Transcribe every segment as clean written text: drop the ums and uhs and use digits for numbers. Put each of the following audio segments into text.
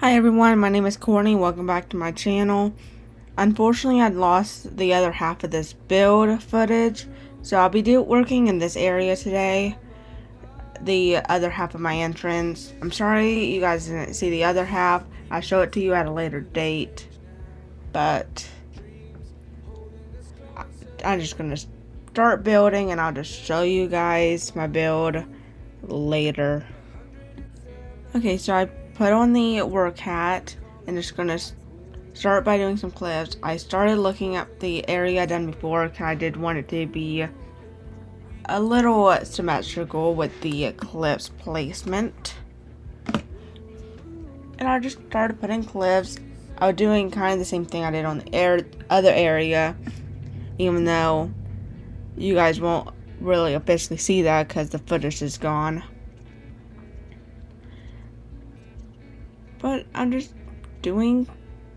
Hi everyone, my name is Courtney. Welcome back to my channel. Unfortunately, I lost the other half of this build footage, so I'll be working in this area today. The other half of my entrance. I'm sorry you guys didn't see the other half. I'll show it to you at a later date, but I'm just gonna start building and I'll just show you guys my build later. Okay, so I put on the work hat and just gonna start by doing some clips. I started looking up the area done before because I did want it to be a little symmetrical with the clips placement. And I just started putting clips. I was doing kind of the same thing I did on the other area, even though you guys won't really officially see that because the footage is gone. But I'm just doing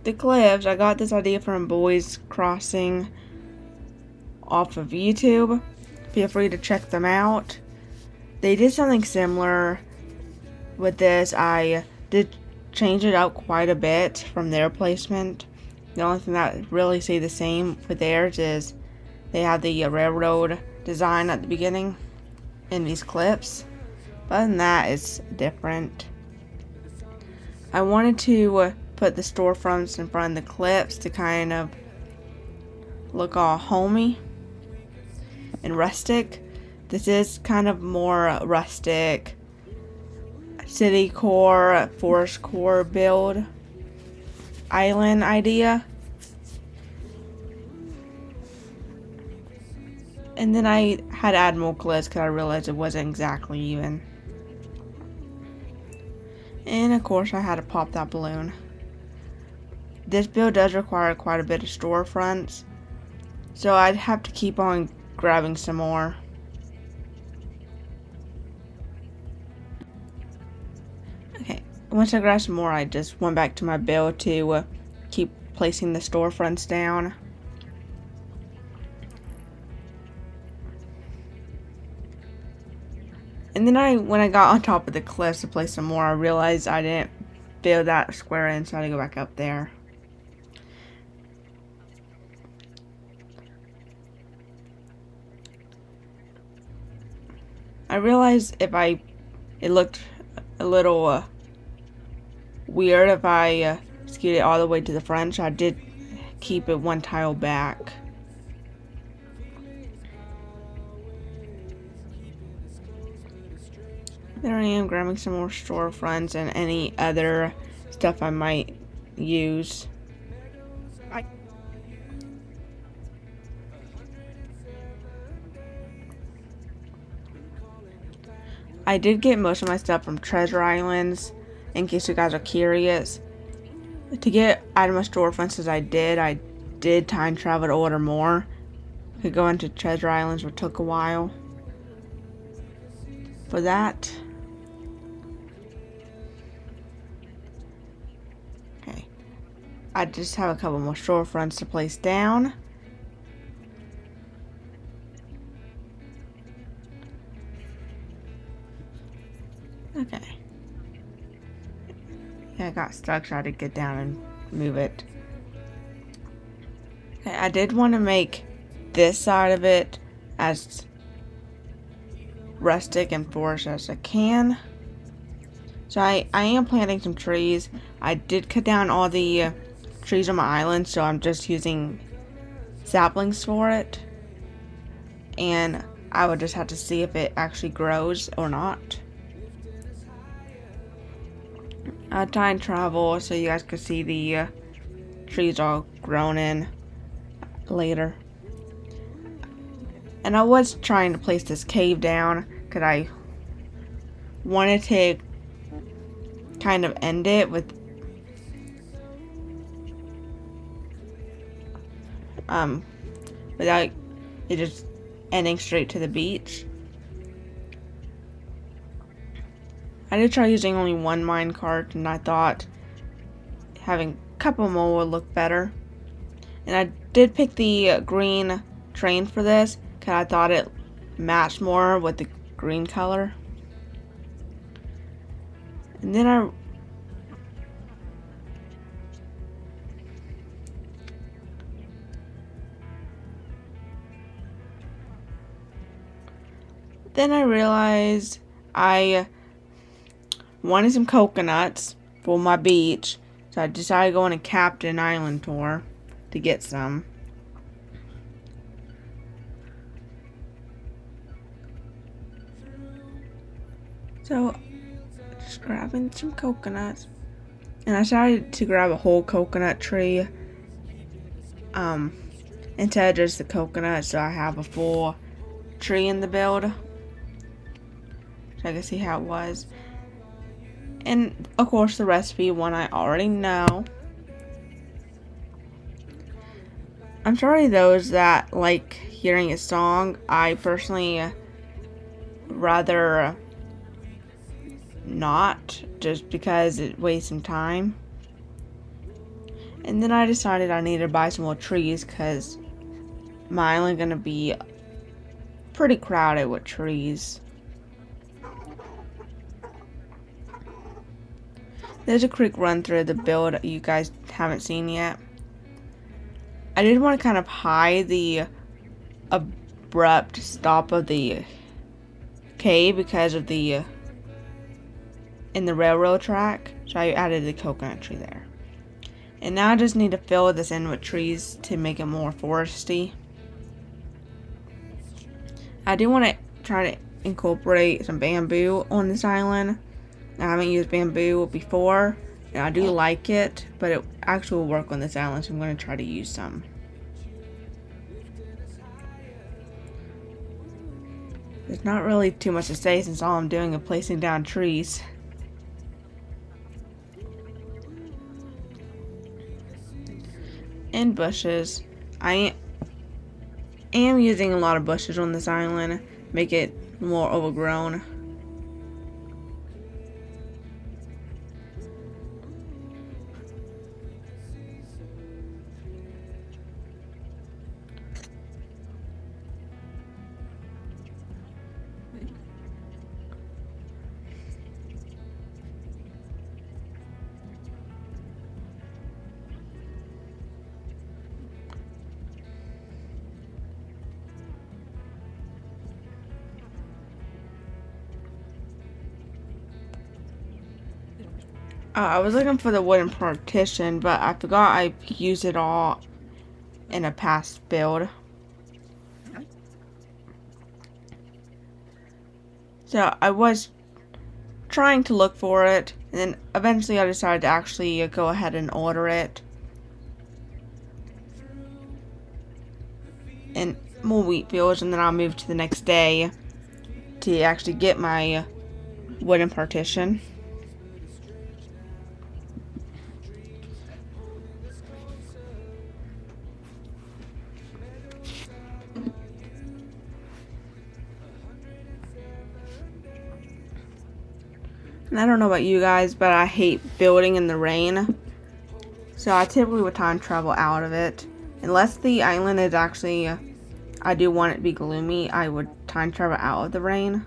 the clips. I got this idea from Boys Crossing off of YouTube. Feel free to check them out. They did something similar with this. I did change it out quite a bit from their placement. The only thing that really stayed the same with theirs is they have the railroad design at the beginning in these clips. But other than that, it's different. I wanted to put the storefronts in front of the clips to kind of look all homey and rustic. This is kind of more rustic, city core, forest core build, island idea. And then I had to add more clips because I realized it wasn't exactly even. And of course I had to pop that balloon. This build does require quite a bit of storefronts, so I'd have to keep on grabbing some more. Okay, once I grabbed some more, I just went back to my build to keep placing the storefronts down. And then when I got on top of the cliffs to place some more, I realized I didn't build that square in, so I had to go back up there. I realized it looked a little weird if I skewed it all the way to the front, so I did keep it one tile back. There I am grabbing some more storefronts and any other stuff I might use. I did get most of my stuff from Treasure Islands, in case you guys are curious. To get out of my storefronts as I did time travel to order more. Could go into Treasure Islands, which took a while for that. Okay, I just have a couple more storefronts to place down. Okay. Yeah, I got stuck, so I had to get down and move it. Okay, I did want to make this side of it as rustic and forest as I can. So I am planting some trees. I did cut down all the trees on my island, so I'm just using saplings for it. And I would just have to see if it actually grows or not. Time travel so you guys could see the trees all grown in later. And I was trying to place this cave down because I wanted to kind of end it with without it just ending straight to the beach. I did try using only one minecart, and I thought having a couple more would look better. And I did pick the green train for this because I thought it matched more with the green color. And then Then I realized I wanted some coconuts for my beach, so I decided to go on a Captain Island tour to get some. So, just grabbing some coconuts. And I decided to grab a whole coconut tree instead of just the coconut, so I have a full tree in the build. So I can see how it was. And of course the recipe, one I already know. I'm sorry those that like hearing a song. I personally rather not, just because it wastes some time. And then I decided I needed to buy some more trees because my island gonna be pretty crowded with trees. There's a quick run through the build you guys haven't seen yet. I did want to kind of hide the abrupt stop of the cave because of the in the railroad track, so I added the coconut tree there. And now I just need to fill this in with trees to make it more foresty. I do want to try to incorporate some bamboo on this island. I haven't used bamboo before, and I do like it, but it actually will work on this island, so I'm going to try to use some. There's not really too much to say since all I'm doing is placing down trees. And bushes. I am using a lot of bushes on this island, make it more overgrown. I was looking for the wooden partition, but I forgot I used it all in a past build. So I was trying to look for it, and then eventually I decided to actually go ahead and order it. And more wheat fields, and then I'll move to the next day to actually get my wooden partition. And I don't know about you guys, but I hate building in the rain. So I typically would time travel out of it. Unless the island is actually, I do want it to be gloomy, I would time travel out of the rain.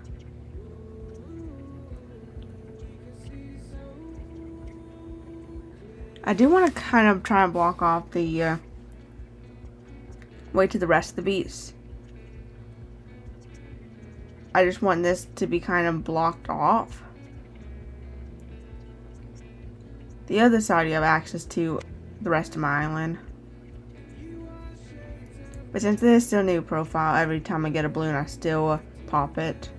I do want to kind of try and block off the way to the rest of the beach. I just want this to be kind of blocked off. The other side you have access to the rest of my island. But since this is still a new profile, every time I get a balloon I still pop it.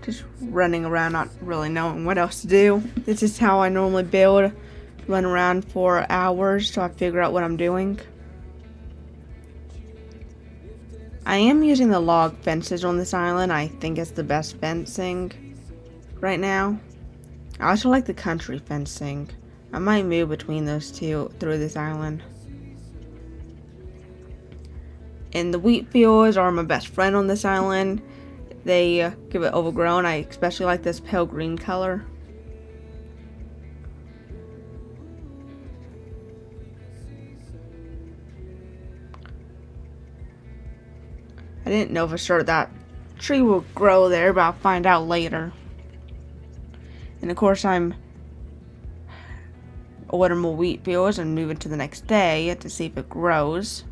Just running around not really knowing what else to do. This is how I normally build. Run around for hours so I figure out what I'm doing. I am using the log fences on this island. I think it's the best fencing right now. I also like the country fencing. I might move between those two through this island. And the wheat fields are my best friend on this island. They give it overgrown. I especially like this pale green color. I didn't know for sure that tree will grow there, but I'll find out later. And of course I'm order more wheat fields and move it to the next day to see if it grows.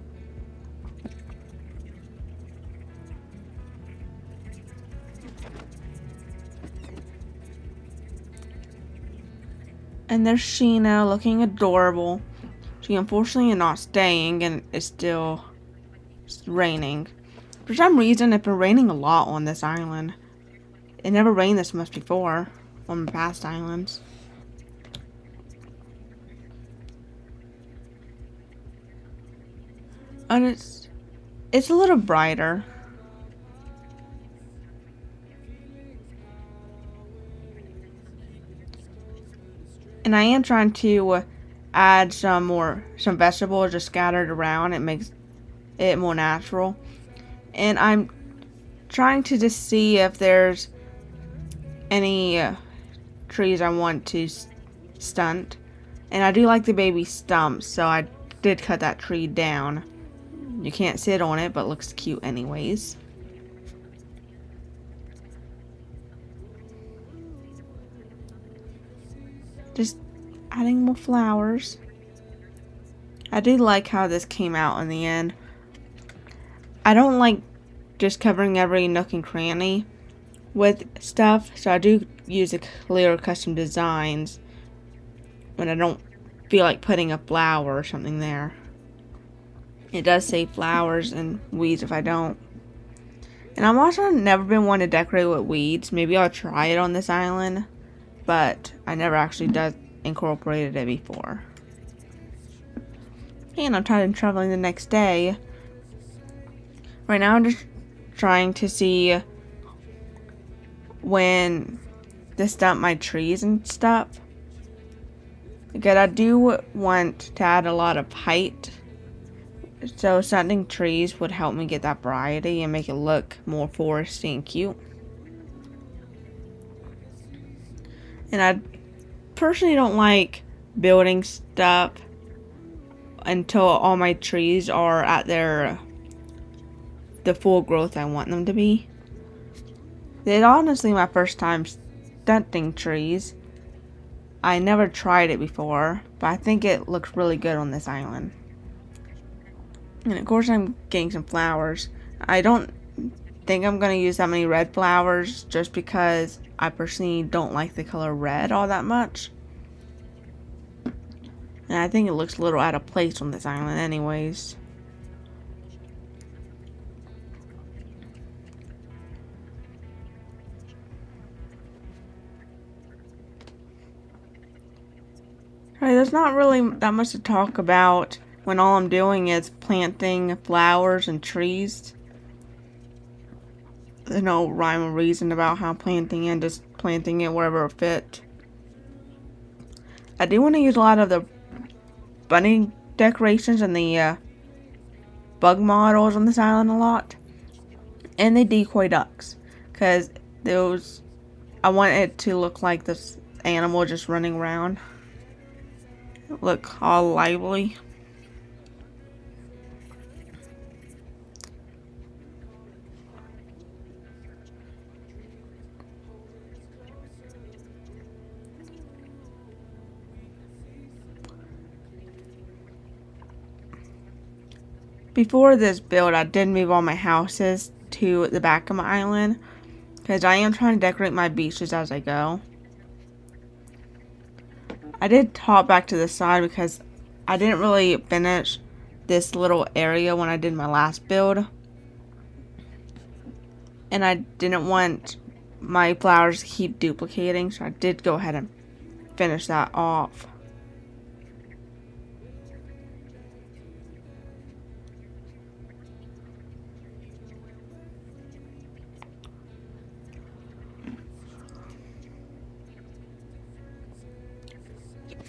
And there's Sheena looking adorable. She unfortunately is not staying and it's still raining. For some reason, it's been raining a lot on this island. It never rained this much before on the past islands. And it's a little brighter. And I am trying to add some vegetables just scattered around. It makes it more natural. And I'm trying to just see if there's any trees I want to stunt. And I do like the baby stumps, so I did cut that tree down. You can't sit on it, but it looks cute anyways. Just adding more flowers. I do like how this came out in the end. I don't like just covering every nook and cranny with stuff, so I do use a clear custom designs when I don't feel like putting a flower or something there. It does save flowers and weeds if I don't. And I'm also never been one to decorate with weeds. Maybe I'll try it on this island, but I never actually incorporated it before. And I'm tired of traveling the next day. Right now I'm just trying to see when to stump my trees and stuff. Because I do want to add a lot of height. So stunting trees would help me get that variety and make it look more foresty and cute. And I personally don't like building stuff until all my trees are at the full growth I want them to be. It's honestly my first time stunting trees. I never tried it before, but I think it looks really good on this island. And of course I'm getting some flowers. I don't think I'm going to use that many red flowers just because I personally don't like the color red all that much. And I think it looks a little out of place on this island anyways. Alright, there's not really that much to talk about when all I'm doing is planting flowers and trees. There's no rhyme or reason about how I'm planting it, just planting it wherever it fit. I do want to use a lot of the bunny decorations and the bug models on this island a lot. And the decoy ducks. Because I want it to look like this animal just running around. Look all lively. Before this build, I did move all my houses to the back of my island because I am trying to decorate my beaches as I go. I did hop back to the side because I didn't really finish this little area when I did my last build. And I didn't want my flowers to keep duplicating, so I did go ahead and finish that off.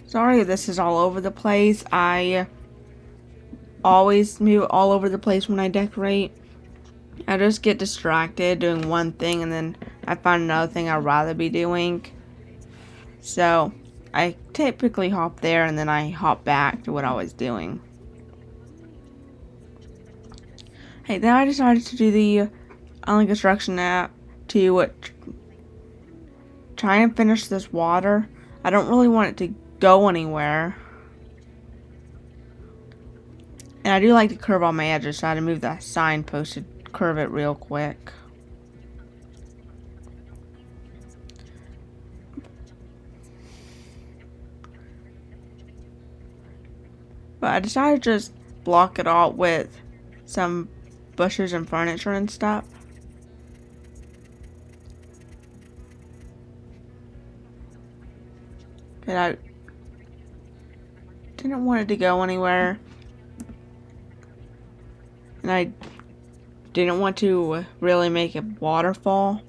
Sorry if this is all over the place. I always move all over the place when I decorate. I just get distracted doing one thing and then I find another thing I'd rather be doing. So I typically hop there and then I hop back to what I was doing. Hey, then I decided to do the island construction app to try and finish this water. I don't really want it to go anywhere. And I do like to curve all my edges, so I had to move the signpost to curve it real quick. But I decided to just block it all with some bushes and furniture and stuff. And I didn't want it to go anywhere. And I didn't want to really make a waterfall.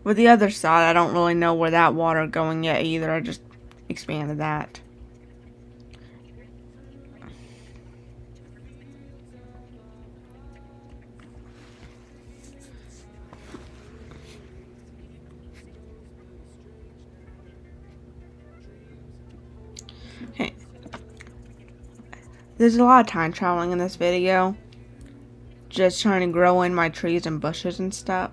With the other side, I don't really know where that water going yet either. I just expanded that. Okay. There's a lot of time traveling in this video. Just trying to grow in my trees and bushes and stuff.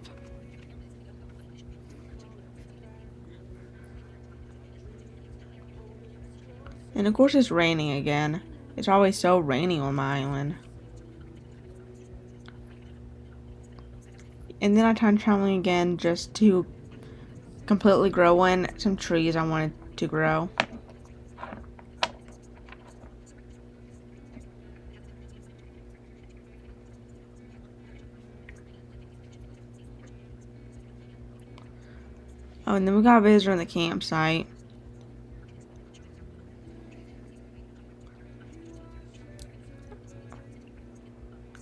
And of course it's raining again. It's always so rainy on my island. And then I time traveling again just to completely grow in some trees I wanted to grow. Oh, and then we got a visitor in the campsite.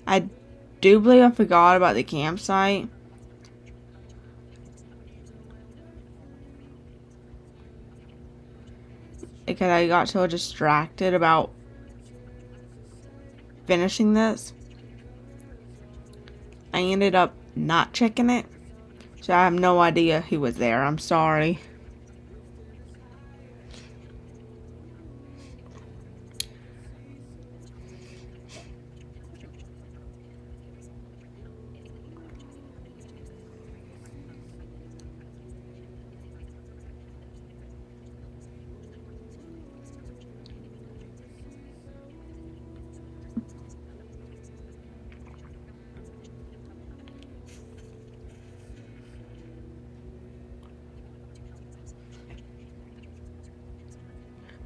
I do believe I forgot about the campsite. Because I got so distracted about finishing this. I ended up not checking it. So I have no idea who was there. I'm sorry.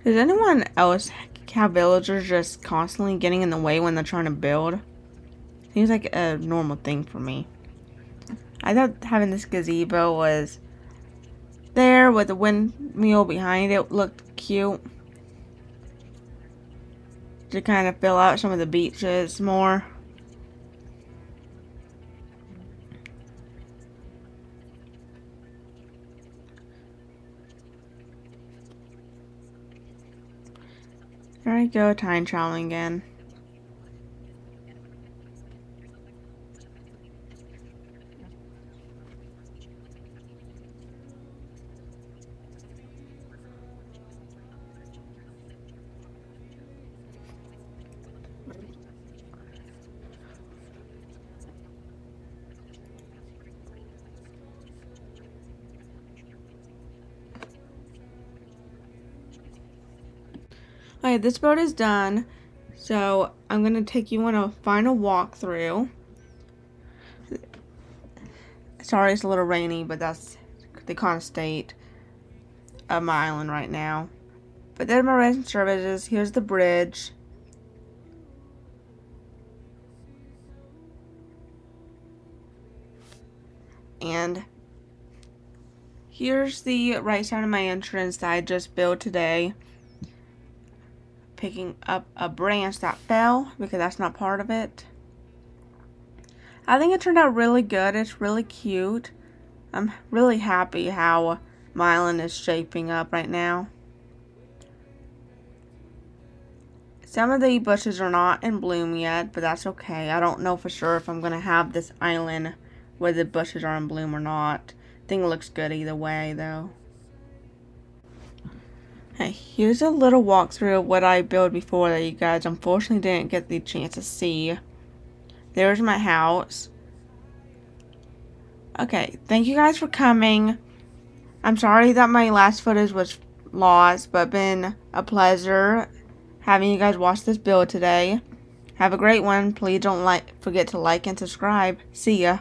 Does anyone else have villagers just constantly getting in the way when they're trying to build? Seems like a normal thing for me. I thought having this gazebo was there with the windmill behind it looked cute. To kind of fill out some of the beaches more. There I go, time traveling again. Okay, this boat is done, so I'm going to take you on a final walkthrough. Sorry it's a little rainy, but that's the kind of state of my island right now. But there's my resident services. Here's the bridge. And here's the right side of my entrance that I just built today. Picking up a branch that fell because that's not part of it. I think it turned out really good. It's really cute. I'm really happy how my island is shaping up right now. Some of the bushes are not in bloom yet, but that's okay. I don't know for sure if I'm going to have this island where the bushes are in bloom or not. I think it looks good either way though. Hey, here's a little walkthrough of what I built before that you guys unfortunately didn't get the chance to see. There's my house. Okay, thank you guys for coming. I'm sorry that my last footage was lost, but been a pleasure having you guys watch this build today. Have a great one. Please don't forget to like and subscribe. See ya.